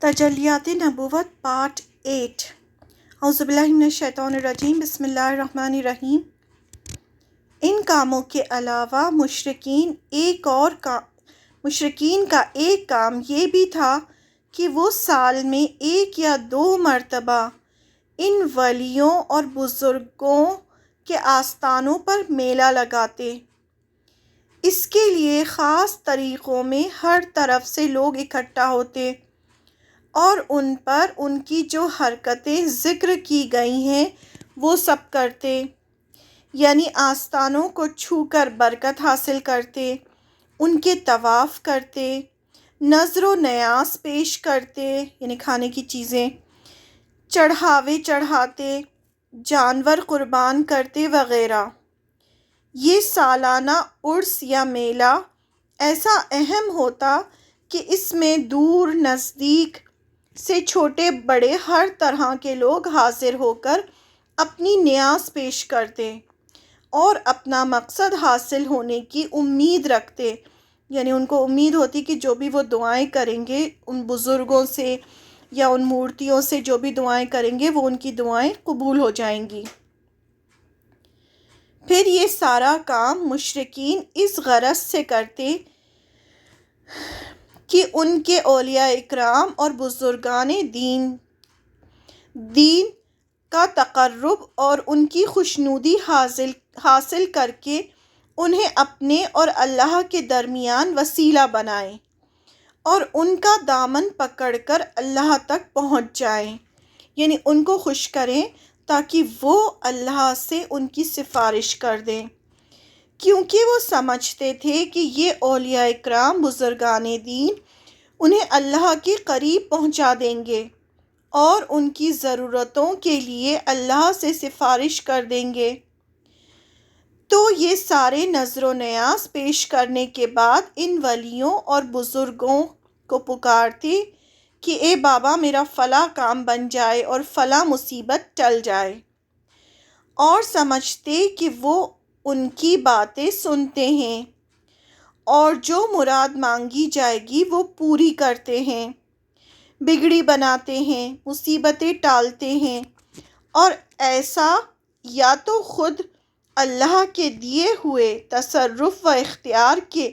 تجلیات نبوت پارٹ 8 اعوذ باللہ من الشیطان الرجیم بسم اللہ الرحمن الرحیم۔ ان کاموں کے علاوہ مشرکین کا ایک کام یہ بھی تھا کہ وہ سال میں 1 یا 2 مرتبہ ان ولیوں اور بزرگوں کے آستانوں پر میلہ لگاتے۔ اس کے لیے خاص طریقوں میں ہر طرف سے لوگ اکٹھا ہوتے اور ان پر ان کی جو حرکتیں ذکر کی گئی ہیں وہ سب کرتے، یعنی آستانوں کو چھو کر برکت حاصل کرتے، ان کے طواف کرتے، نذر و نیاز پیش کرتے یعنی کھانے کی چیزیں، چڑھاوے چڑھاتے، جانور قربان کرتے وغیرہ۔ یہ سالانہ عرس یا میلہ ایسا اہم ہوتا کہ اس میں دور نزدیک سے چھوٹے بڑے ہر طرح کے لوگ حاضر ہو کر اپنی نیاز پیش کرتے اور اپنا مقصد حاصل ہونے کی امید رکھتے، یعنی ان کو امید ہوتی کہ جو بھی وہ دعائیں کریں گے ان بزرگوں سے یا ان مورتیوں سے جو بھی دعائیں کریں گے وہ ان کی دعائیں قبول ہو جائیں گی۔ پھر یہ سارا کام مشرکین اس غرض سے کرتے کہ ان کے اولیاء اکرام اور بزرگان دین کا تقرب اور ان کی خوشنودی حاصل کر کے انہیں اپنے اور اللہ کے درمیان وسیلہ بنائیں اور ان کا دامن پکڑ کر اللہ تک پہنچ جائیں، یعنی ان کو خوش کریں تاکہ وہ اللہ سے ان کی سفارش کر دیں، کیونکہ وہ سمجھتے تھے کہ یہ اولیاء اکرام بزرگان دین انہیں اللہ کے قریب پہنچا دیں گے اور ان کی ضرورتوں کے لیے اللہ سے سفارش کر دیں گے۔ تو یہ سارے نذر و نیاز پیش کرنے کے بعد ان ولیوں اور بزرگوں کو پکارتے کہ اے بابا میرا فلاں کام بن جائے اور فلاں مصیبت ٹل جائے، اور سمجھتے کہ وہ ان کی باتیں سنتے ہیں اور جو مراد مانگی جائے گی وہ پوری کرتے ہیں، بگڑی بناتے ہیں، مصیبتیں ٹالتے ہیں، اور ایسا یا تو خود اللہ کے دیے ہوئے تصرف و اختیار کے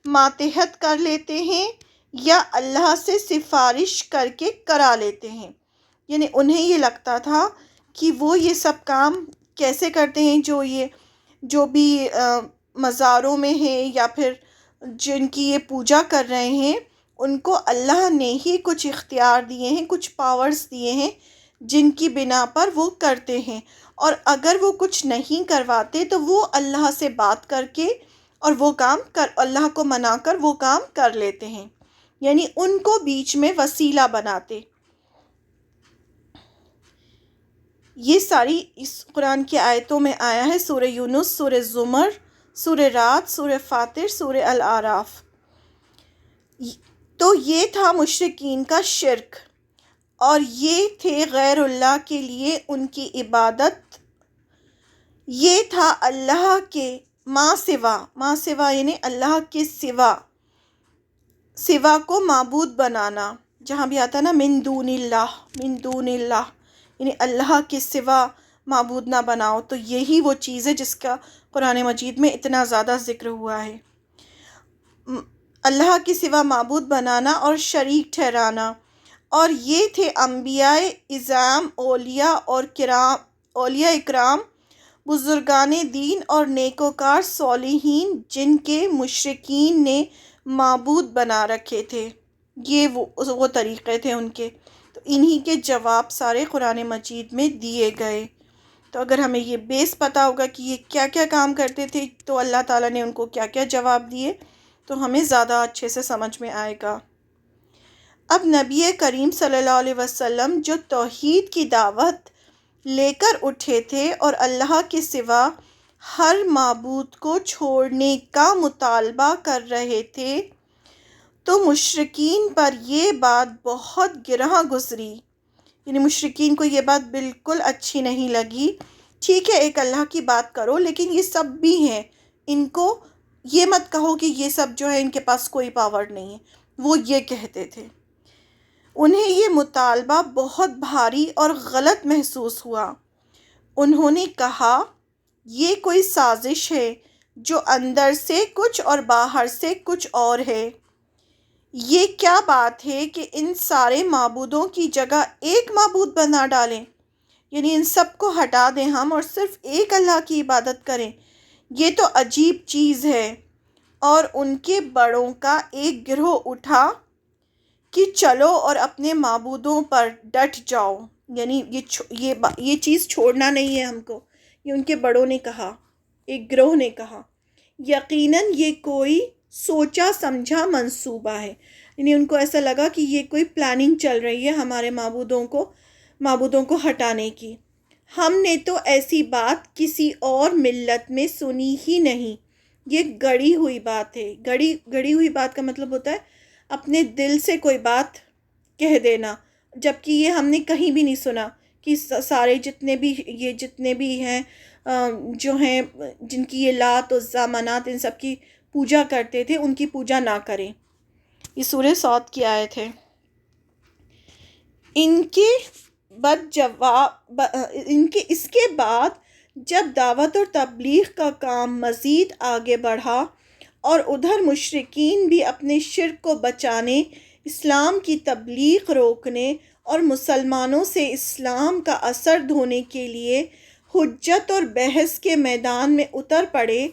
ماتحت کر لیتے ہیں یا اللہ سے سفارش کر کے کرا لیتے ہیں، یعنی انہیں یہ لگتا تھا کہ وہ یہ سب کام کیسے کرتے ہیں جو بھی مزاروں میں ہیں یا پھر جن کی یہ پوجا کر رہے ہیں ان کو اللہ نے ہی کچھ اختیار دیے ہیں، کچھ پاورز دیے ہیں جن کی بنا پر وہ کرتے ہیں، اور اگر وہ کچھ نہیں کرواتے تو وہ اللہ سے بات کر کے اور وہ کام اللہ کو منا کر وہ کام کر لیتے ہیں، یعنی ان کو بیچ میں وسیلہ بناتے۔ یہ ساری اس قرآن کی آیتوں میں آیا ہے، سورہ یونس، سورہ زمر، سورہ رعد، سورہ فاطر، سورہ الاعراف۔ تو یہ تھا مشرکین کا شرک، اور یہ تھے غیر اللہ کے لیے ان کی عبادت، یہ تھا اللہ کے ما سوا یعنی اللہ کے سوا کو معبود بنانا، جہاں بھی آتا نا من دون اللہ یعنی اللہ کے سوا معبود نہ بناؤ، تو یہی وہ چیز ہے جس کا قرآن مجید میں اتنا زیادہ ذکر ہوا ہے، اللہ کے سوا معبود بنانا اور شریک ٹھہرانا۔ اور یہ تھے انبیاء اعظام، اولیاء اکرام، بزرگان دین اور نیکوکار صالحین جن کے مشرکین نے معبود بنا رکھے تھے، یہ وہ طریقے تھے ان کے، تو انہی کے جواب سارے قرآن مجید میں دیے گئے۔ تو اگر ہمیں یہ بیس پتہ ہوگا کہ یہ کیا کیا کام کرتے تھے تو اللہ تعالیٰ نے ان کو کیا کیا جواب دیے تو ہمیں زیادہ اچھے سے سمجھ میں آئے گا۔ اب نبی کریم صلی اللہ علیہ وسلم جو توحید کی دعوت لے کر اٹھے تھے اور اللہ کے سوا ہر معبود کو چھوڑنے کا مطالبہ کر رہے تھے، تو مشرکین پر یہ بات بہت گراں گزری، یعنی مشرکین کو یہ بات بالکل اچھی نہیں لگی۔ ٹھیک ہے ایک اللہ کی بات کرو لیکن یہ سب بھی ہیں، ان کو یہ مت کہو کہ یہ سب جو ہے ان کے پاس کوئی پاور نہیں ہے، وہ یہ کہتے تھے۔ انہیں یہ مطالبہ بہت بھاری اور غلط محسوس ہوا۔ انہوں نے کہا، یہ کوئی سازش ہے جو اندر سے کچھ اور باہر سے کچھ اور ہے۔ یہ کیا بات ہے کہ ان سارے معبودوں کی جگہ ایک معبود بنا ڈالیں، یعنی ان سب کو ہٹا دیں ہم اور صرف ایک اللہ کی عبادت کریں۔ یہ تو عجیب چیز ہے۔ اور ان کے بڑوں کا ایک گروہ اٹھا کہ چلو اور اپنے معبودوں پر ڈٹ جاؤ، یعنی یہ چیز چھوڑنا نہیں ہے ہم کو، یہ ان کے بڑوں نے کہا، ایک گروہ نے کہا۔ یقیناً یہ کوئی سوچا سمجھا منصوبہ ہے، یعنی ان کو ایسا لگا کہ یہ کوئی پلاننگ چل رہی ہے ہمارے معبودوں کو ہٹانے کی۔ ہم نے تو ایسی بات کسی اور ملت میں سنی ہی نہیں، یہ گڑی ہوئی بات ہے۔ گڑی ہوئی بات کا مطلب ہوتا ہے اپنے دل سے کوئی بات کہہ دینا، جبکہ یہ ہم نے کہیں بھی نہیں سنا کہ سارے جتنے بھی ہیں جو ہیں جن کی یہ لات عزیٰ منات ان سب کی پوجا کرتے تھے، ان کی پوجا نہ کریں۔ یہ سورہ صاد کی آیت ہے۔ اس کے بعد جب دعوت اور تبلیغ کا کام مزید آگے بڑھا اور ادھر مشرکین بھی اپنے شرک کو بچانے، اسلام کی تبلیغ روکنے اور مسلمانوں سے اسلام کا اثر دھونے کے لیے حجت اور بحث کے میدان میں اتر پڑے،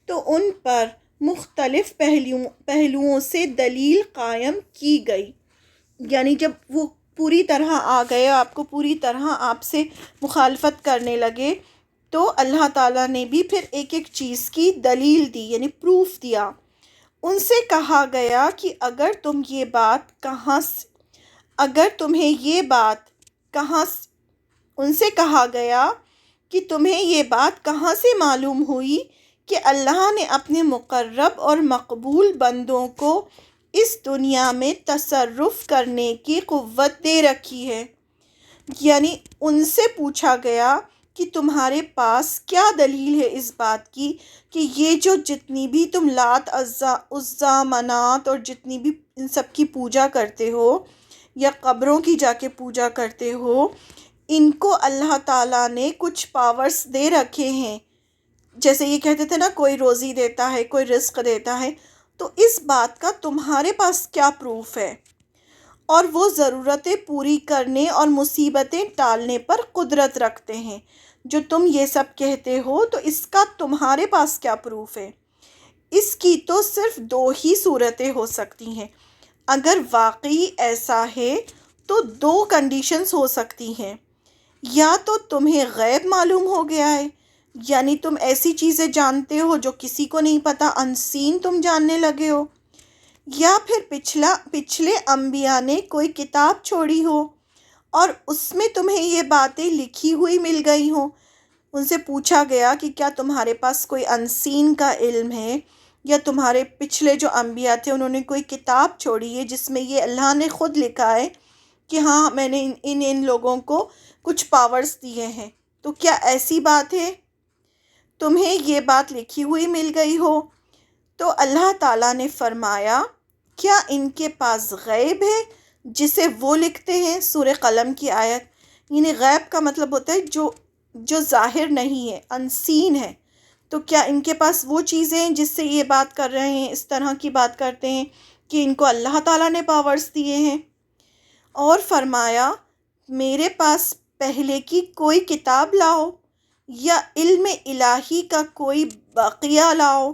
تو ان پر مختلف پہلوؤں سے دلیل قائم کی گئی۔ یعنی جب وہ پوری طرح آ گئے، آپ سے مخالفت کرنے لگے، تو اللہ تعالیٰ نے بھی پھر ایک ایک چیز کی دلیل دی، یعنی پروف دیا۔ ان سے کہا گیا کہ اگر تمہیں یہ بات کہاں سے معلوم ہوئی کہ اللہ نے اپنے مقرب اور مقبول بندوں کو اس دنیا میں تصرف کرنے کی قوت دے رکھی ہے؟ یعنی ان سے پوچھا گیا کہ تمہارے پاس کیا دلیل ہے اس بات کی کہ یہ جو جتنی بھی تم لات عزیٰ منات اور جتنی بھی ان سب کی پوجا کرتے ہو یا قبروں کی جا کے پوجا کرتے ہو، ان کو اللہ تعالیٰ نے کچھ پاورز دے رکھے ہیں، جیسے یہ کہتے تھے نا کوئی روزی دیتا ہے، کوئی رزق دیتا ہے، تو اس بات کا تمہارے پاس کیا پروف ہے؟ اور وہ ضرورتیں پوری کرنے اور مصیبتیں ٹالنے پر قدرت رکھتے ہیں، جو تم یہ سب کہتے ہو، تو اس کا تمہارے پاس کیا پروف ہے؟ اس کی تو صرف دو ہی صورتیں ہو سکتی ہیں۔ اگر واقعی ایسا ہے تو دو کنڈیشنز ہو سکتی ہیں، یا تو تمہیں غیب معلوم ہو گیا ہے، یعنی تم ایسی چیزیں جانتے ہو جو کسی کو نہیں پتا، انسین تم جاننے لگے ہو، یا پھر پچھلے انبیاء نے کوئی کتاب چھوڑی ہو اور اس میں تمہیں یہ باتیں لکھی ہوئی مل گئی ہوں۔ ان سے پوچھا گیا کہ کیا تمہارے پاس کوئی انسین کا علم ہے، یا تمہارے پچھلے جو انبیاء تھے انہوں نے کوئی کتاب چھوڑی ہے جس میں یہ اللہ نے خود لکھا ہے کہ ہاں میں نے ان لوگوں کو کچھ پاورز دیے ہیں، تو کیا ایسی بات ہے؟ تمہیں یہ بات لکھی ہوئی مل گئی ہو؟ تو اللہ تعالیٰ نے فرمایا، کیا ان کے پاس غیب ہے جسے وہ لکھتے ہیں؟ سورہ قلم کی آیت۔ یعنی غیب کا مطلب ہوتا ہے جو ظاہر نہیں ہے، انسین ہے۔ تو کیا ان کے پاس وہ چیزیں ہیں جس سے یہ بات کر رہے ہیں، اس طرح کی بات کرتے ہیں کہ ان کو اللہ تعالیٰ نے پاورز دیے ہیں؟ اور فرمایا، میرے پاس پہلے کی کوئی کتاب لاؤ یا علم الہی کا کوئی بقیہ لاؤ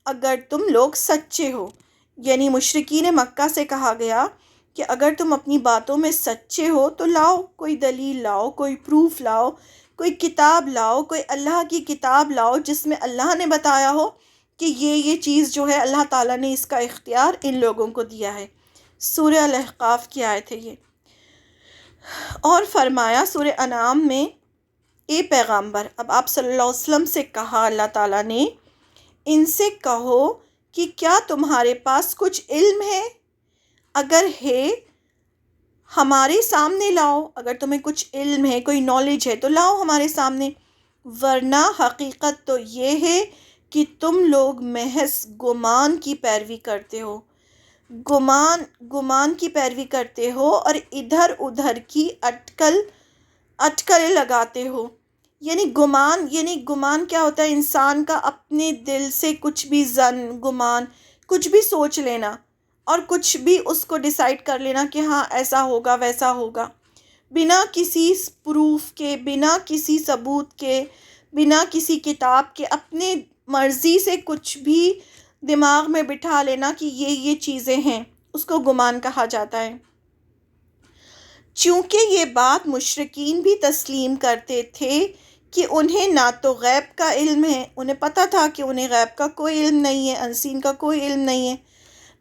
اگر تم لوگ سچے ہو۔ یعنی مشرکین مکہ سے کہا گیا کہ اگر تم اپنی باتوں میں سچے ہو تو لاؤ، کوئی دلیل لاؤ، کوئی پروف لاؤ، کوئی کتاب لاؤ، کوئی اللہ کی کتاب لاؤ جس میں اللہ نے بتایا ہو کہ یہ چیز جو ہے اللہ تعالیٰ نے اس کا اختیار ان لوگوں کو دیا ہے۔ سورہ الاحقاف کی آیت ہے یہ۔ اور فرمایا سورہ انعام میں، اے پیغمبر، اب آپ صلی اللہ علیہ وسلم سے کہا اللہ تعالیٰ نے، ان سے کہو کہ کیا تمہارے پاس کچھ علم ہے؟ اگر ہے ہمارے سامنے لاؤ، اگر تمہیں کچھ علم ہے، کوئی نالج ہے تو لاؤ ہمارے سامنے، ورنہ حقیقت تو یہ ہے کہ تم لوگ محض گمان کی پیروی کرتے ہو۔ گمان کی پیروی کرتے ہو اور ادھر ادھر کی اٹکلیں لگاتے ہو. یعنی گمان کیا ہوتا ہے؟ انسان کا اپنے دل سے کچھ بھی گمان کچھ بھی سوچ لینا اور کچھ بھی اس کو ڈیسائیڈ کر لینا کہ ہاں ایسا ہوگا ویسا ہوگا، بنا کسی پروف کے، بنا کسی ثبوت کے، بنا کسی کتاب کے، اپنے مرضی سے کچھ بھی دماغ میں بٹھا لینا کہ یہ چیزیں ہیں، اس کو گمان کہا جاتا ہے. چونکہ یہ بات مشرکین بھی تسلیم کرتے تھے کہ انہیں نہ تو غیب کا علم ہے، انہیں پتہ تھا کہ انہیں غیب کا کوئی علم نہیں ہے، انسین کا کوئی علم نہیں ہے،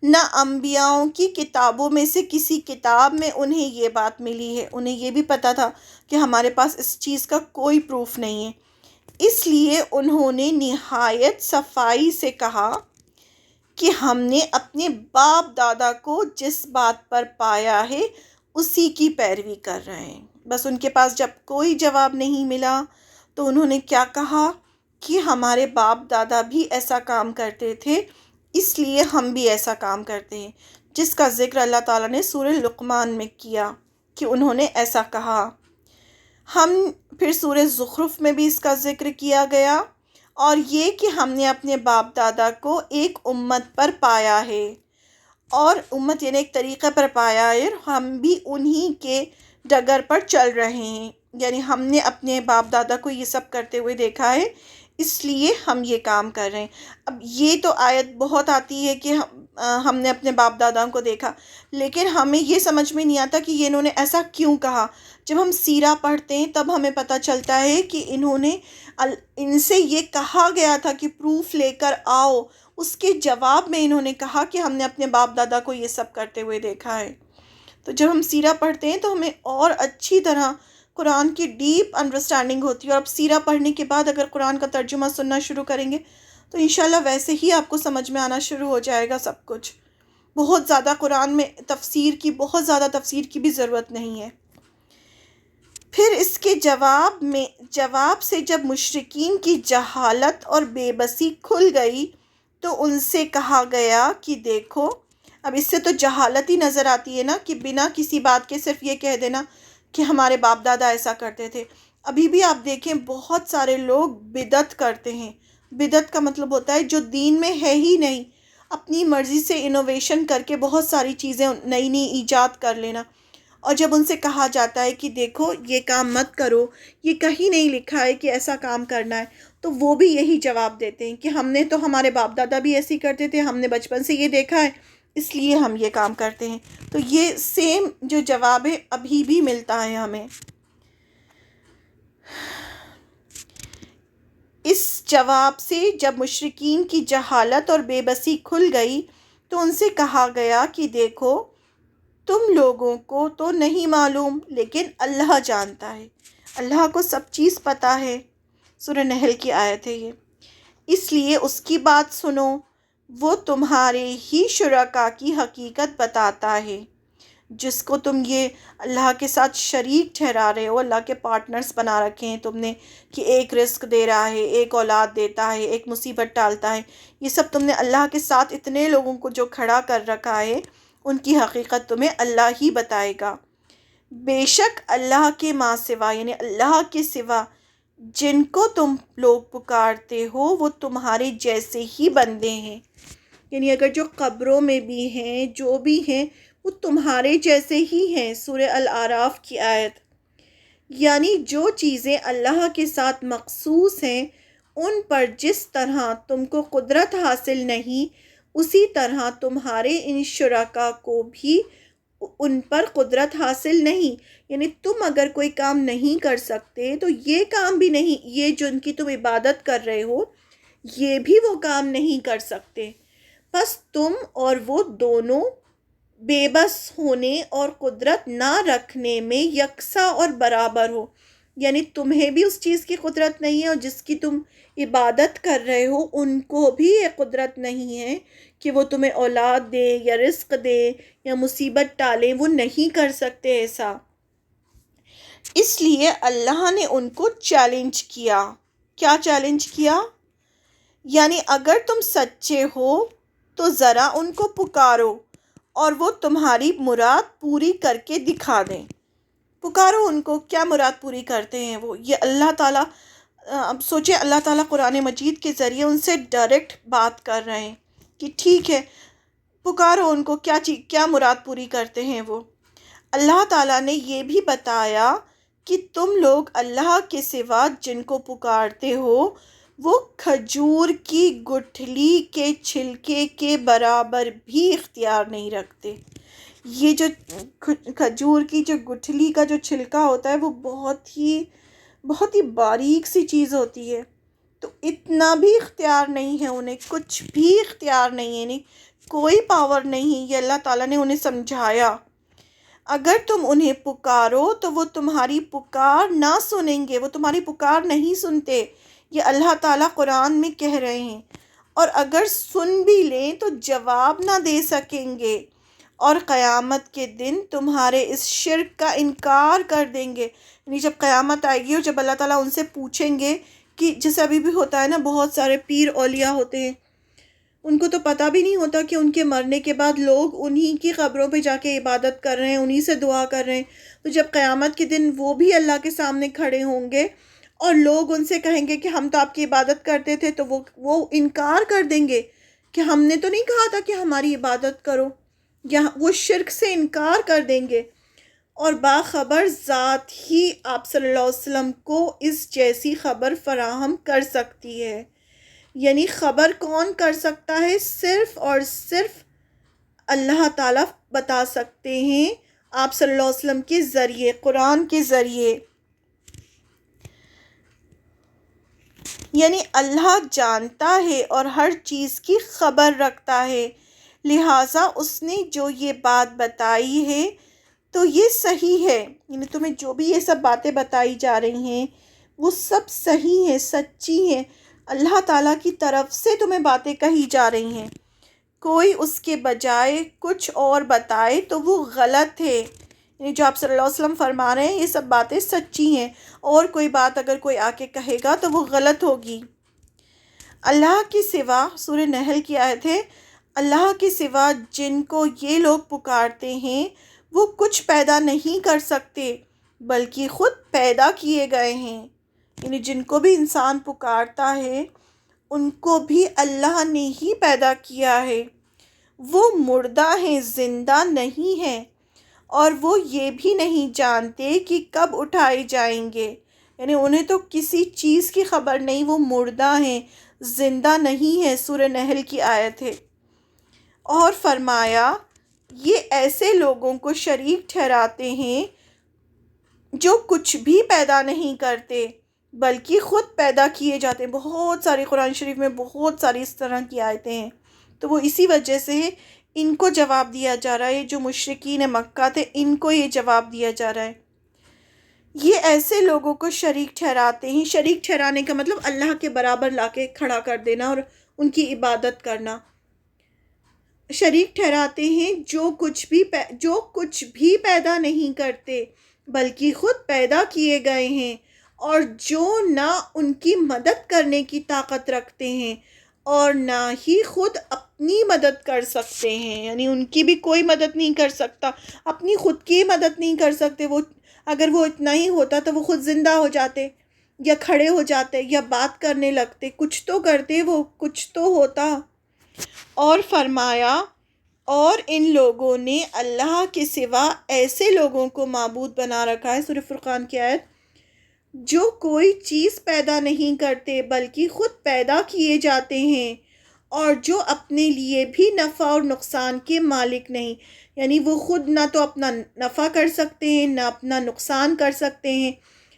نہ انبیاؤں کی کتابوں میں سے کسی کتاب میں انہیں یہ بات ملی ہے، انہیں یہ بھی پتہ تھا کہ ہمارے پاس اس چیز کا کوئی پروف نہیں ہے. اس لیے انہوں نے نہایت صفائی سے کہا کہ ہم نے اپنے باپ دادا کو جس بات پر پایا ہے اسی کی پیروی کر رہے ہیں. بس ان کے پاس جب کوئی جواب نہیں ملا تو انہوں نے کیا کہا کہ ہمارے باپ دادا بھی ایسا کام کرتے تھے، اس لیے ہم بھی ایسا کام کرتے ہیں، جس کا ذکر اللہ تعالیٰ نے سورہ لقمان میں کیا کہ انہوں نے ایسا کہا. پھر سورہ زخرف میں بھی اس کا ذکر کیا گیا، اور یہ کہ ہم نے اپنے باپ دادا کو ایک امت پر پایا ہے، اور امت یعنی ایک طریقے پر پایا ہے، ہم بھی انہی کے ڈگر پر چل رہے ہیں. یعنی ہم نے اپنے باپ دادا کو یہ سب کرتے ہوئے دیکھا ہے، اس لیے ہم یہ کام کر رہے ہیں. اب یہ تو آیت بہت آتی ہے کہ ہم نے اپنے باپ داداؤں کو دیکھا، لیکن ہمیں یہ سمجھ میں نہیں آتا کہ یہ انہوں نے ایسا کیوں کہا. جب ہم سیرہ پڑھتے ہیں تب ہمیں پتہ چلتا ہے کہ ان سے یہ کہا گیا تھا کہ پروف لے کر آؤ، اس کے جواب میں انہوں نے کہا کہ ہم نے اپنے باپ دادا کو یہ سب کرتے ہوئے دیکھا ہے. تو جب ہم سیرہ پڑھتے ہیں تو ہمیں اور اچھی طرح قرآن کی ڈیپ انڈرسٹینڈنگ ہوتی ہے، اور اب سیرہ پڑھنے کے بعد اگر قرآن کا ترجمہ سننا شروع کریں گے تو انشاءاللہ ویسے ہی آپ کو سمجھ میں آنا شروع ہو جائے گا سب کچھ. بہت زیادہ قرآن میں بہت زیادہ تفسیر کی بھی ضرورت نہیں ہے. پھر اس کے جواب سے جب مشرکین کی جہالت اور بے بسی کھل گئی تو ان سے کہا گیا کہ دیکھو، اب اس سے تو جہالت ہی نظر آتی ہے نا، کہ بنا کسی بات کے صرف یہ کہہ دینا کہ ہمارے باپ دادا ایسا کرتے تھے. ابھی بھی آپ دیکھیں بہت سارے لوگ بدعت کرتے ہیں. بدعت کا مطلب ہوتا ہے جو دین میں ہے ہی نہیں، اپنی مرضی سے انوویشن کر کے بہت ساری چیزیں نئی نئی ایجاد کر لینا. اور جب ان سے کہا جاتا ہے کہ دیکھو یہ کام مت کرو، یہ کہیں نہیں لکھا ہے کہ ایسا کام کرنا ہے، تو وہ بھی یہی جواب دیتے ہیں کہ ہم نے تو ہمارے باپ دادا بھی ایسے ہی کرتے تھے، ہم نے بچپن سے یہ دیکھا ہے، اس لیے ہم یہ کام کرتے ہیں. تو یہ سیم جو جواب ہے ابھی بھی ملتا ہے ہمیں. اس جواب سے جب مشرکین کی جہالت اور بے بسی کھل گئی تو ان سے کہا گیا کہ دیکھو، تم لوگوں کو تو نہیں معلوم لیکن اللہ جانتا ہے، اللہ کو سب چیز پتہ ہے. سورہ نحل کی آیت ہے یہ. اس لیے اس کی بات سنو، وہ تمہارے ہی شرکا کی حقیقت بتاتا ہے، جس کو تم یہ اللہ کے ساتھ شریک ٹھہرا رہے ہو، اللہ کے پارٹنرز بنا رکھے ہیں تم نے، کہ ایک رزق دے رہا ہے، ایک اولاد دیتا ہے، ایک مصیبت ٹالتا ہے. یہ سب تم نے اللہ کے ساتھ اتنے لوگوں کو جو کھڑا کر رکھا ہے، ان کی حقیقت تمہیں اللہ ہی بتائے گا. بے شک اللہ کے ماں سوا، یعنی اللہ کے سوا جن کو تم لوگ پکارتے ہو وہ تمہارے جیسے ہی بندے ہیں. یعنی اگر جو قبروں میں بھی ہیں، جو بھی ہیں، وہ تمہارے جیسے ہی ہیں. سورہ الاعراف کی آیت. یعنی جو چیزیں اللہ کے ساتھ مخصوص ہیں ان پر جس طرح تم کو قدرت حاصل نہیں، اسی طرح تمہارے ان شرکا کو بھی ان پر قدرت حاصل نہیں. یعنی تم اگر کوئی کام نہیں کر سکتے تو یہ کام بھی نہیں، یہ جن کی تم عبادت کر رہے ہو یہ بھی وہ کام نہیں کر سکتے. بس تم اور وہ دونوں بے بس ہونے اور قدرت نہ رکھنے میں یکساں اور برابر ہو. یعنی تمہیں بھی اس چیز کی قدرت نہیں ہے، اور جس کی تم عبادت کر رہے ہو ان کو بھی یہ قدرت نہیں ہے کہ وہ تمہیں اولاد دے یا رزق دے یا مصیبت ٹالے، وہ نہیں کر سکتے ایسا. اس لیے اللہ نے ان کو چیلنج کیا. کیا چیلنج کیا؟ یعنی اگر تم سچے ہو تو ذرا ان کو پکارو اور وہ تمہاری مراد پوری کر کے دکھا دیں۔ پکارو ان کو، کیا مراد پوری کرتے ہیں وہ؟ یہ اللہ تعالیٰ، اب سوچے اللہ تعالیٰ قرآن مجید کے ذریعے ان سے ڈائریکٹ بات کر رہے ہیں کہ ٹھیک ہے پکارو ان کو، کیا مراد پوری کرتے ہیں وہ۔ اللہ تعالیٰ نے یہ بھی بتایا کہ تم لوگ اللہ کے سوا جن کو پکارتے ہو وہ کھجور کی گٹھلی کے چھلکے کے برابر بھی اختیار نہیں رکھتے۔ یہ جو کھجور کی جو گٹھلی کا جو چھلکا ہوتا ہے وہ بہت ہی باریک سی چیز ہوتی ہے، تو اتنا بھی اختیار نہیں ہے انہیں، کچھ بھی اختیار نہیں ہے، نہیں کوئی پاور نہیں۔ یہ اللہ تعالیٰ نے انہیں سمجھایا اگر تم انہیں پکارو تو وہ تمہاری پکار نہ سنیں گے، وہ تمہاری پکار نہیں سنتے، یہ اللہ تعالیٰ قرآن میں کہہ رہے ہیں، اور اگر سن بھی لیں تو جواب نہ دے سکیں گے، اور قیامت کے دن تمہارے اس شرک کا انکار کر دیں گے۔ یعنی جب قیامت آئے گی اور جب اللہ تعالیٰ ان سے پوچھیں گے کہ جیسے ابھی بھی ہوتا ہے نا، بہت سارے پیر اولیاء ہوتے ہیں، ان کو تو پتہ بھی نہیں ہوتا کہ ان کے مرنے کے بعد لوگ انہی کی قبروں پہ جا کے عبادت کر رہے ہیں، انہی سے دعا کر رہے ہیں، تو جب قیامت کے دن وہ بھی اللہ کے سامنے کھڑے ہوں گے اور لوگ ان سے کہیں گے کہ ہم تو آپ کی عبادت کرتے تھے، تو وہ انکار کر دیں گے کہ ہم نے تو نہیں کہا تھا کہ ہماری عبادت کرو، یا وہ شرک سے انکار کر دیں گے۔ اور باخبر ذات ہی آپ صلی اللہ علیہ وسلم کو اس جیسی خبر فراہم کر سکتی ہے۔ یعنی خبر کون کر سکتا ہے؟ صرف اور صرف اللہ تعالیٰ بتا سکتے ہیں آپ صلی اللہ علیہ وسلم کے ذریعے، قرآن کے ذریعے۔ یعنی اللہ جانتا ہے اور ہر چیز کی خبر رکھتا ہے، لہٰذا اس نے جو یہ بات بتائی ہے تو یہ صحیح ہے۔ یعنی تمہیں جو بھی یہ سب باتیں بتائی جا رہی ہیں وہ سب صحیح ہیں، سچی ہیں، اللہ تعالیٰ کی طرف سے تمہیں باتیں کہی جا رہی ہیں۔ کوئی اس کے بجائے کچھ اور بتائے تو وہ غلط ہے۔ یعنی جو آپ صلی اللہ علیہ وسلم فرما رہے ہیں یہ سب باتیں سچی ہیں، اور کوئی بات اگر کوئی آ کے کہے گا تو وہ غلط ہوگی۔ اللہ کے سوا، سورہ نحل کی آیت ہے، اللہ کے سوا جن کو یہ لوگ پکارتے ہیں وہ کچھ پیدا نہیں کر سکتے بلکہ خود پیدا کیے گئے ہیں۔ یعنی جن کو بھی انسان پکارتا ہے ان کو بھی اللہ نے ہی پیدا کیا ہے، وہ مردہ ہیں، زندہ نہیں ہیں، اور وہ یہ بھی نہیں جانتے کہ کب اٹھائے جائیں گے۔ یعنی انہیں تو کسی چیز کی خبر نہیں، وہ مردہ ہیں، زندہ نہیں ہے۔ سورہ نحل کی آیت ہے۔ اور فرمایا یہ ایسے لوگوں کو شریک ٹھہراتے ہیں جو کچھ بھی پیدا نہیں کرتے بلکہ خود پیدا کیے جاتے ہیں۔ بہت ساری قرآن شریف میں بہت ساری اس طرح کی آیتیں ہیں، تو وہ اسی وجہ سے ان کو جواب دیا جا رہا ہے، جو مشرکین مکہ تھے ان کو یہ جواب دیا جا رہا ہے۔ یہ ایسے لوگوں کو شریک ٹھہراتے ہیں، شریک ٹھہرانے کا مطلب اللہ کے برابر لا کے کھڑا کر دینا اور ان کی عبادت کرنا۔ شریک ٹھہراتے ہیں جو کچھ بھی پیدا نہیں کرتے بلکہ خود پیدا کیے گئے ہیں، اور جو نہ ان کی مدد کرنے کی طاقت رکھتے ہیں اور نہ ہی خود اپنی مدد کر سکتے ہیں۔ یعنی ان کی بھی کوئی مدد نہیں کر سکتا، اپنی خود کی مدد نہیں کر سکتے۔ اگر وہ اتنا ہی ہوتا تو وہ خود زندہ ہو جاتے یا کھڑے ہو جاتے یا بات کرنے لگتے، کچھ تو کرتے، وہ کچھ تو ہوتا۔ اور فرمایا اور ان لوگوں نے اللہ کے سوا ایسے لوگوں کو معبود بنا رکھا ہے، سورہ فرقان کی آیت، جو کوئی چیز پیدا نہیں کرتے بلکہ خود پیدا کیے جاتے ہیں، اور جو اپنے لیے بھی نفع اور نقصان کے مالک نہیں۔ یعنی وہ خود نہ تو اپنا نفع کر سکتے ہیں، نہ اپنا نقصان کر سکتے ہیں،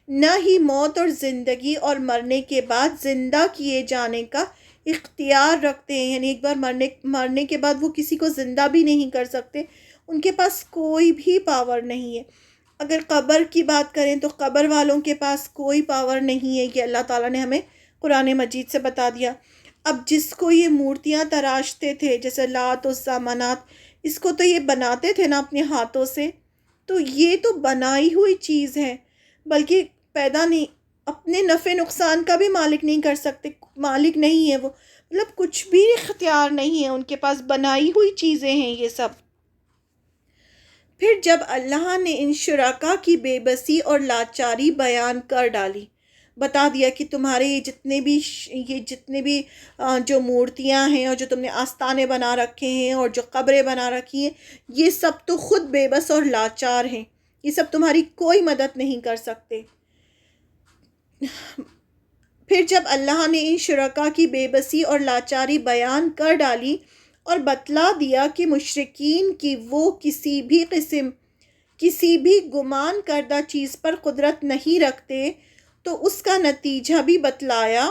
نہ ہی موت اور زندگی اور مرنے کے بعد زندہ کیے جانے کا اختیار رکھتے ہیں۔ یعنی ایک بار مرنے کے بعد وہ کسی کو زندہ بھی نہیں کر سکتے، ان کے پاس کوئی بھی پاور نہیں ہے۔ اگر قبر کی بات کریں تو قبر والوں کے پاس کوئی پاور نہیں ہے، یہ اللہ تعالیٰ نے ہمیں قرآن مجید سے بتا دیا۔ اب جس کو یہ مورتیاں تراشتے تھے جیسے لات عزیٰ منات، اس کو تو یہ بناتے تھے نا اپنے ہاتھوں سے، تو یہ تو بنائی ہوئی چیز ہے، بلکہ پیدا نہیں، اپنے نفع نقصان کا بھی مالک نہیں کر سکتے، مالک نہیں ہے وہ، مطلب کچھ بھی اختیار نہیں ہے ان کے پاس، بنائی ہوئی چیزیں ہیں یہ سب۔ پھر جب اللہ نے ان شرکا کی بے بسی اور لاچاری بیان کر ڈالی، بتا دیا کہ تمہارے یہ جتنے بھی جو مورتیاں ہیں اور جو تم نے آستانے بنا رکھے ہیں اور جو قبریں بنا رکھی ہیں، یہ سب تو خود بے بس اور لاچار ہیں، یہ سب تمہاری کوئی مدد نہیں کر سکتے۔ پھر جب اللہ نے ان شرکا کی بے بسی اور لاچاری بیان کر ڈالی اور بتلا دیا کہ مشرکین کی وہ کسی بھی گمان کردہ چیز پر قدرت نہیں رکھتے، تو اس کا نتیجہ بھی بتلایا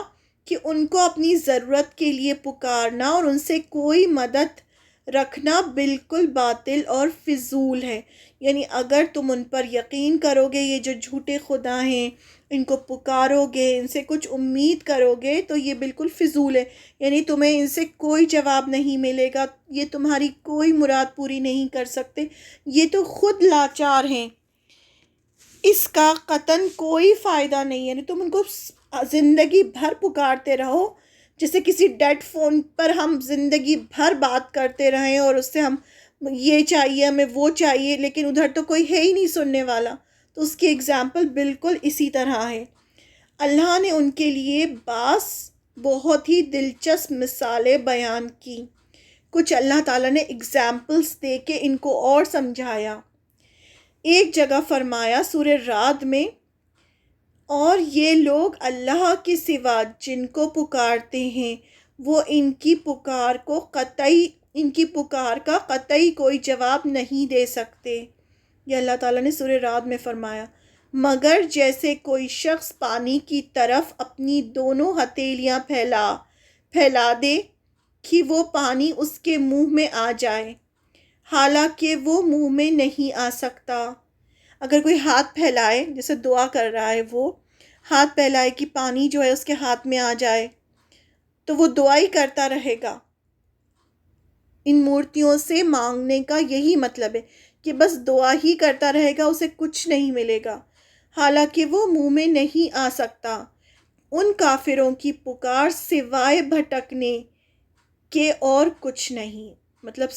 کہ ان کو اپنی ضرورت کے لیے پکارنا اور ان سے کوئی مدد رکھنا بالکل باطل اور فضول ہے۔ یعنی اگر تم ان پر یقین کرو گے، یہ جو جھوٹے خدا ہیں، ان کو پکارو گے، ان سے کچھ امید کرو گے، تو یہ بالکل فضول ہے۔ یعنی تمہیں ان سے کوئی جواب نہیں ملے گا، یہ تمہاری کوئی مراد پوری نہیں کر سکتے، یہ تو خود لاچار ہیں، اس کا قطعاً کوئی فائدہ نہیں ہے۔ یعنی تم ان کو زندگی بھر پکارتے رہو، جیسے کسی ڈیڈ فون پر ہم زندگی بھر بات کرتے رہیں اور اس سے ہم یہ چاہیے، ہمیں وہ چاہیے، لیکن ادھر تو کوئی ہے ہی نہیں سننے والا۔ تو اس کی اگزامپل بالکل اسی طرح ہے۔ اللہ نے ان کے لیے بہت ہی دلچسپ مثالیں بیان کی، کچھ اللہ تعالیٰ نے اگزامپلس دے کے ان کو اور سمجھایا۔ ایک جگہ فرمایا سورہ رعد میں، اور یہ لوگ اللہ کے سوا جن کو پکارتے ہیں وہ ان کی پکار کا قطعی کوئی جواب نہیں دے سکتے۔ یہ اللہ تعالیٰ نے سورہ رعد میں فرمایا، مگر جیسے کوئی شخص پانی کی طرف اپنی دونوں ہتھیلیاں پھیلا دے کہ وہ پانی اس کے منہ میں آ جائے، حالانکہ وہ منہ میں نہیں آ سکتا۔ اگر کوئی ہاتھ پھیلائے، جیسے دعا کر رہا ہے، وہ ہاتھ پھیلائے کہ پانی جو ہے اس کے ہاتھ میں آ جائے، تو وہ دعا ہی کرتا رہے گا۔ ان مورتیوں سے مانگنے کا یہی مطلب ہے کہ بس دعا ہی کرتا رہے گا، اسے کچھ نہیں ملے گا، حالانکہ وہ منہ میں نہیں آ سکتا۔ ان کافروں کی پکار سوائے بھٹکنے کے اور کچھ نہیں، مطلب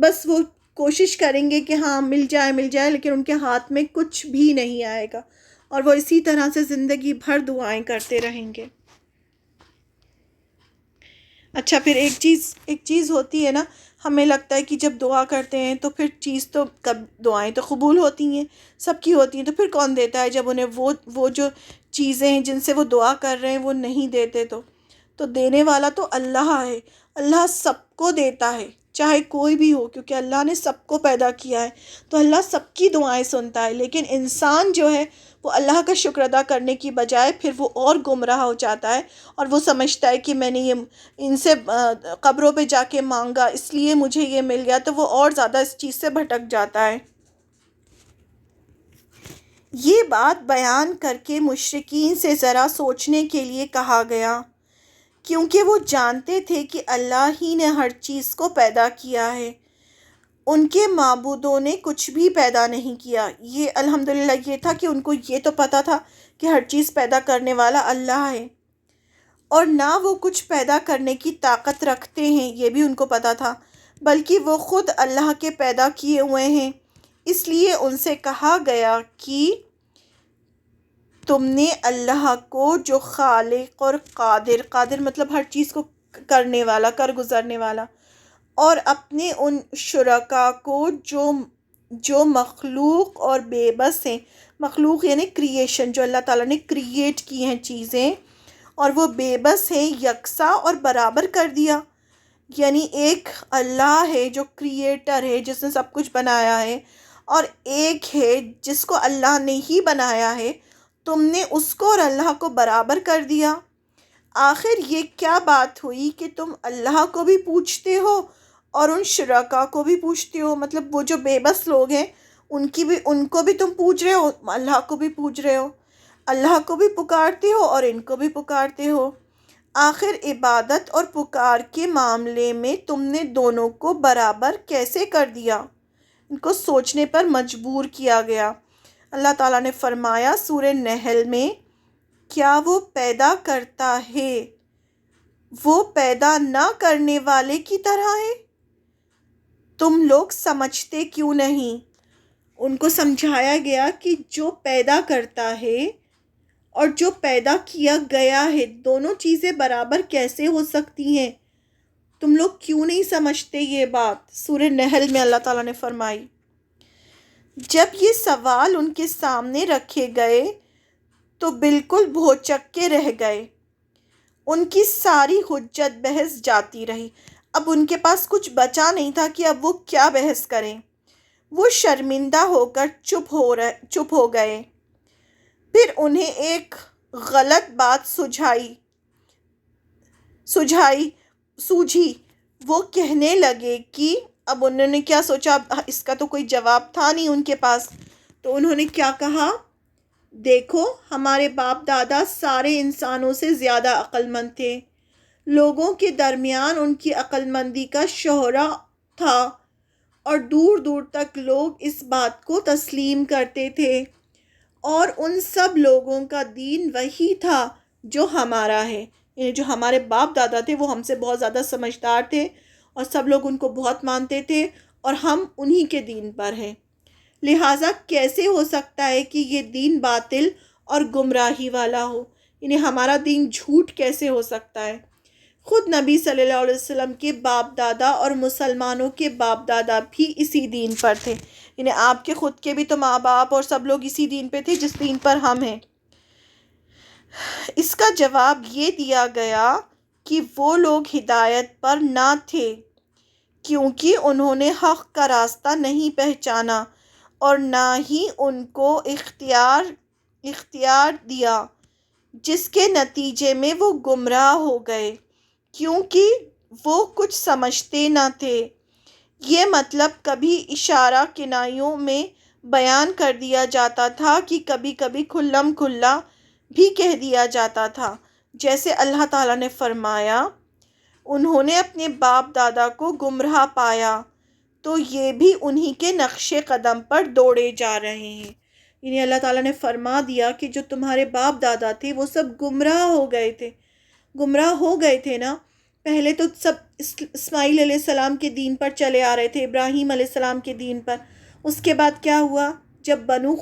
بس وہ کوشش کریں گے کہ ہاں مل جائے، لیکن ان کے ہاتھ میں کچھ بھی نہیں آئے گا، اور وہ اسی طرح سے زندگی بھر دعائیں کرتے رہیں گے۔ اچھا، پھر ایک چیز ہوتی ہے نا، ہمیں لگتا ہے کہ جب دعا کرتے ہیں تو پھر دعائیں تو قبول ہوتی ہیں، سب کی ہوتی ہیں، تو پھر کون دیتا ہے جب انہیں وہ جو چیزیں ہیں جن سے وہ دعا کر رہے ہیں وہ نہیں دیتے؟ تو دینے والا تو اللہ ہے، اللہ سب کو دیتا ہے، چاہے کوئی بھی ہو، کیونکہ اللہ نے سب کو پیدا کیا ہے، تو اللہ سب کی دعائیں سنتا ہے۔ لیکن انسان جو ہے وہ اللہ کا شکر ادا کرنے کی بجائے پھر وہ اور گمراہ ہو جاتا ہے، اور وہ سمجھتا ہے کہ میں نے ان سے قبروں پہ جا کے مانگا اس لیے مجھے یہ مل گیا، تو وہ اور زیادہ اس چیز سے بھٹک جاتا ہے۔ یہ بات بیان کر کے مشرکین سے ذرا سوچنے کے لیے کہا گیا، کیونکہ وہ جانتے تھے کہ اللہ ہی نے ہر چیز کو پیدا کیا ہے، ان کے معبودوں نے کچھ بھی پیدا نہیں کیا۔ یہ الحمدللہ یہ تھا کہ ان کو یہ تو پتہ تھا کہ ہر چیز پیدا کرنے والا اللہ ہے، اور نہ وہ کچھ پیدا کرنے کی طاقت رکھتے ہیں، یہ بھی ان کو پتہ تھا، بلکہ وہ خود اللہ کے پیدا کیے ہوئے ہیں۔ اس لیے ان سے کہا گیا کہ تم نے اللہ کو جو خالق اور قادر مطلب ہر چیز کو کرنے والا، کر گزرنے والا، اور اپنے ان شرکا کو جو مخلوق اور بے بس ہیں، مخلوق یعنی کریشن، جو اللہ تعالیٰ نے کریٹ کی ہیں چیزیں، اور وہ بے بس ہیں، یکساں اور برابر کر دیا۔ یعنی ایک اللہ ہے جو کریٹر ہے، جس نے سب کچھ بنایا ہے، اور ایک ہے جس کو اللہ نے ہی بنایا ہے، تم نے اس کو اور اللہ کو برابر کر دیا۔ آخر یہ کیا بات ہوئی کہ تم اللہ کو بھی پوچھتے ہو اور ان شرکا کو بھی پوچھتے ہو؟ مطلب وہ جو بے بس لوگ ہیں ان کو بھی تم پوچھ رہے ہو، اللہ کو بھی پوچھ رہے ہو، اللہ کو بھی پکارتے ہو اور ان کو بھی پکارتے ہو۔ آخر عبادت اور پکار کے معاملے میں تم نے دونوں کو برابر کیسے کر دیا؟ ان کو سوچنے پر مجبور کیا گیا۔ اللہ تعالیٰ نے فرمایا سورہ نحل میں، کیا وہ پیدا کرتا ہے وہ پیدا نہ کرنے والے کی طرح ہے؟ تم لوگ سمجھتے کیوں نہیں؟ ان کو سمجھایا گیا کہ جو پیدا کرتا ہے اور جو پیدا کیا گیا ہے دونوں چیزیں برابر کیسے ہو سکتی ہیں؟ تم لوگ کیوں نہیں سمجھتے یہ بات؟ سورہ نحل میں اللہ تعالیٰ نے فرمائی۔ جب یہ سوال ان کے سامنے رکھے گئے تو بالکل بھوچکے رہ گئے۔ ان کی ساری حجت بحث جاتی رہی۔ اب ان کے پاس کچھ بچا نہیں تھا کہ اب وہ کیا بحث کریں۔ وہ شرمندہ ہو کر چپ ہو گئے۔ پھر انہیں ایک غلط بات سوجھی۔ وہ کہنے لگے کہ اب انہوں نے کیا سوچا، اب اس کا تو کوئی جواب تھا نہیں ان کے پاس، تو انہوں نے کیا کہا، دیکھو ہمارے باپ دادا سارے انسانوں سے زیادہ عقل مند تھے۔ لوگوں کے درمیان ان کی عقل مندی کا شہرہ تھا اور دور دور تک لوگ اس بات کو تسلیم کرتے تھے، اور ان سب لوگوں کا دین وہی تھا جو ہمارا ہے۔ یعنی جو ہمارے باپ دادا تھے وہ ہم سے بہت زیادہ سمجھدار تھے اور سب لوگ ان کو بہت مانتے تھے، اور ہم انہی کے دین پر ہیں۔ لہٰذا کیسے ہو سکتا ہے کہ یہ دین باطل اور گمراہی والا ہو؟ یعنی ہمارا دین جھوٹ کیسے ہو سکتا ہے؟ خود نبی صلی اللہ علیہ وسلم کے باپ دادا اور مسلمانوں کے باپ دادا بھی اسی دین پر تھے۔ یعنی آپ کے خود کے بھی تو ماں باپ اور سب لوگ اسی دین پہ تھے جس دین پر ہم ہیں۔ اس کا جواب یہ دیا گیا کہ وہ لوگ ہدایت پر نہ تھے، کیونکہ انہوں نے حق کا راستہ نہیں پہچانا اور نہ ہی ان کو اختیار دیا، جس کے نتیجے میں وہ گمراہ ہو گئے، کیونکہ وہ کچھ سمجھتے نہ تھے۔ یہ مطلب کبھی اشارہ کنایوں میں بیان کر دیا جاتا تھا کہ کبھی کبھی کھلم کھلا بھی کہہ دیا جاتا تھا، جیسے اللہ تعالیٰ نے فرمایا، انہوں نے اپنے باپ دادا کو گمراہ پایا تو یہ بھی انہی کے نقش قدم پر دوڑے جا رہے ہیں۔ یعنی اللہ تعالیٰ نے فرما دیا کہ جو تمہارے باپ دادا تھے وہ سب گمراہ ہو گئے تھے نا۔ پہلے تو سب اسماعیل علیہ السلام کے دین پر چلے آ رہے تھے، ابراہیم علیہ السلام کے دین پر۔ اس کے بعد کیا ہوا، جب بنو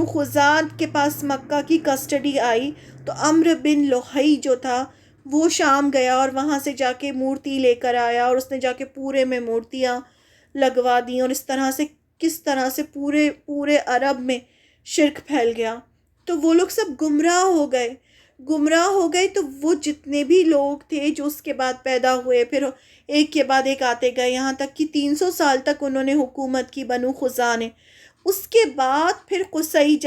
خزاع کے پاس مکہ کی کسٹڈی آئی تو عمرو بن لوہی جو تھا وہ شام گیا اور وہاں سے جا کے مورتی لے کر آیا، اور اس نے جا کے پورے میں مورتیاں لگوا دیں، اور کس طرح سے پورے عرب میں شرک پھیل گیا۔ تو وہ لوگ سب گمراہ ہو گئے تو وہ جتنے بھی لوگ تھے جو اس کے بعد پیدا ہوئے، پھر ایک کے بعد ایک آتے گئے، یہاں تک کہ 300 سال تک انہوں نے حکومت کی بنو خزاع نے۔ اس کے بعد پھر قصی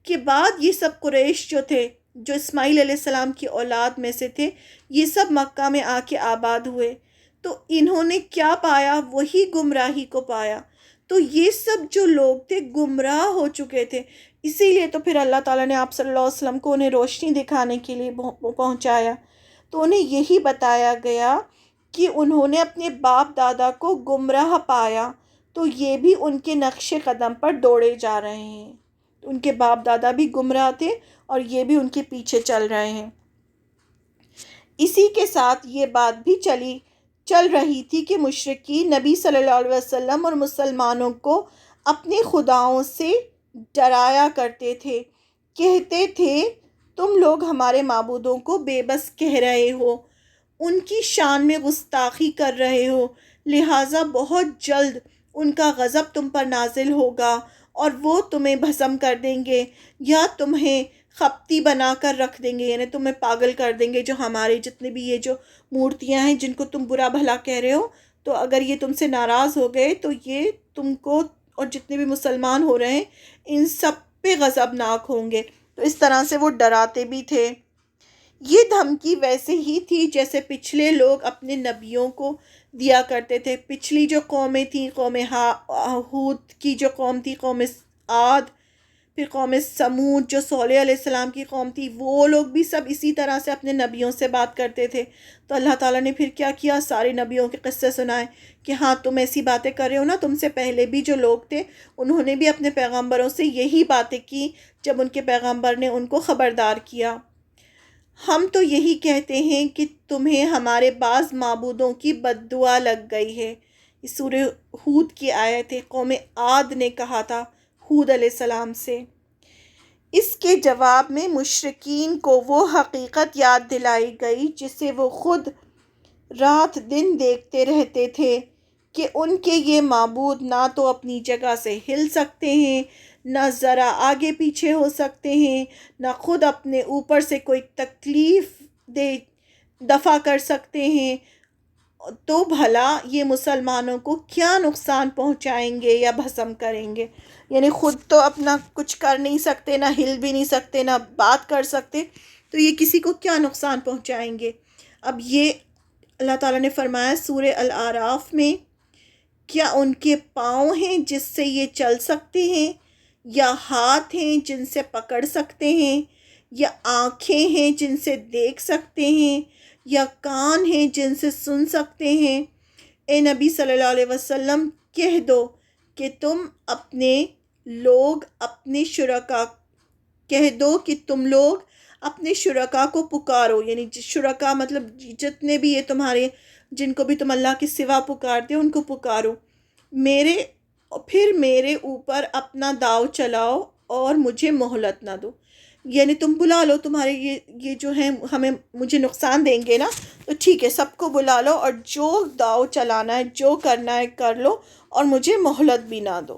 کے بعد یہ سب قریش جو تھے، جو اسماعیل علیہ السلام کی اولاد میں سے تھے، یہ سب مکہ میں آ کے آباد ہوئے۔ تو انہوں نے کیا پایا؟ وہی گمراہی کو پایا۔ تو یہ سب جو لوگ تھے گمراہ ہو چکے تھے، اسی لیے تو پھر اللہ تعالیٰ نے آپ صلی اللہ علیہ وسلم کو انہیں روشنی دکھانے کے لیے پہنچایا۔ تو انہیں یہی بتایا گیا کہ انہوں نے اپنے باپ دادا کو گمراہ پایا تو یہ بھی ان کے نقش قدم پر دوڑے جا رہے ہیں۔ ان کے باپ دادا بھی گمراہ تھے اور یہ بھی ان کے پیچھے چل رہے ہیں۔ اسی کے ساتھ یہ بات بھی چل رہی تھی کہ مشرکین نبی صلی اللہ علیہ وسلم اور مسلمانوں کو اپنے خداؤں سے ڈرایا کرتے تھے، کہتے تھے تم لوگ ہمارے معبودوں کو بے بس کہہ رہے ہو، ان کی شان میں گستاخی کر رہے ہو، لہٰذا بہت جلد ان کا غضب تم پر نازل ہوگا اور وہ تمہیں بھسم کر دیں گے یا تمہیں خپتی بنا کر رکھ دیں گے، یعنی تمہیں پاگل کر دیں گے۔ جو ہمارے جتنے بھی یہ جو مورتیاں ہیں جن کو تم برا بھلا کہہ رہے ہو، تو اگر یہ تم سے ناراض ہو گئے تو یہ تم کو اور جتنے بھی مسلمان ہو رہے ہیں ان سب پہ غضبناک ہوں گے۔ تو اس طرح سے وہ ڈراتے بھی تھے۔ یہ دھمکی ویسے ہی تھی جیسے پچھلے لوگ اپنے نبیوں کو دیا کرتے تھے۔ پچھلی جو قومیں تھیں، قوم ہود کی جو قوم تھی، قوم عاد، پھر قوم سمود جو صالح علیہ السلام کی قوم تھی، وہ لوگ بھی سب اسی طرح سے اپنے نبیوں سے بات کرتے تھے۔ تو اللہ تعالیٰ نے پھر کیا کیا، سارے نبیوں کے قصے سنائے کہ ہاں تم ایسی باتیں کر رہے ہو نا، تم سے پہلے بھی جو لوگ تھے انہوں نے بھی اپنے پیغمبروں سے یہی باتیں کی جب ان کے پیغمبر نے ان کو خبردار کیا۔ ہم تو یہی کہتے ہیں کہ تمہیں ہمارے بعض معبودوں کی بد دعا لگ گئی ہے۔ یہ سورہ ہود کی آیت ہے، قوم عاد نے کہا تھا ہود علیہ السلام سے۔ اس کے جواب میں مشرکین کو وہ حقیقت یاد دلائی گئی جسے وہ خود رات دن دیکھتے رہتے تھے کہ ان کے یہ معبود نہ تو اپنی جگہ سے ہل سکتے ہیں، نہ ذرا آگے پیچھے ہو سکتے ہیں، نہ خود اپنے اوپر سے کوئی تکلیف دفع کر سکتے ہیں، تو بھلا یہ مسلمانوں کو کیا نقصان پہنچائیں گے یا بھسم کریں گے؟ یعنی خود تو اپنا کچھ کر نہیں سکتے، نہ ہل بھی نہیں سکتے، نہ بات کر سکتے، تو یہ کسی کو کیا نقصان پہنچائیں گے؟ اب یہ اللہ تعالیٰ نے فرمایا سورہ الاعراف میں، کیا ان کے پاؤں ہیں جس سے یہ چل سکتے ہیں، یا ہاتھ ہیں جن سے پکڑ سکتے ہیں، یا آنکھیں ہیں جن سے دیکھ سکتے ہیں، یا کان ہیں جن سے سن سکتے ہیں؟ اے نبی صلی اللہ علیہ وسلم کہہ دو کہ تم لوگ اپنے شرکا کو پکارو، یعنی شرکا مطلب جتنے بھی یہ تمہارے، جن کو بھی تم اللہ کے سوا پکارتے ہو ان کو پکارو، پھر میرے اوپر اپنا داؤ چلاؤ اور مجھے مہلت نہ دو۔ یعنی تم بلا لو، تمہارے یہ جو ہیں مجھے نقصان دیں گے نا، تو ٹھیک ہے سب کو بلا لو، اور جو داؤ چلانا ہے جو کرنا ہے کر لو، اور مجھے مہلت بھی نہ دو۔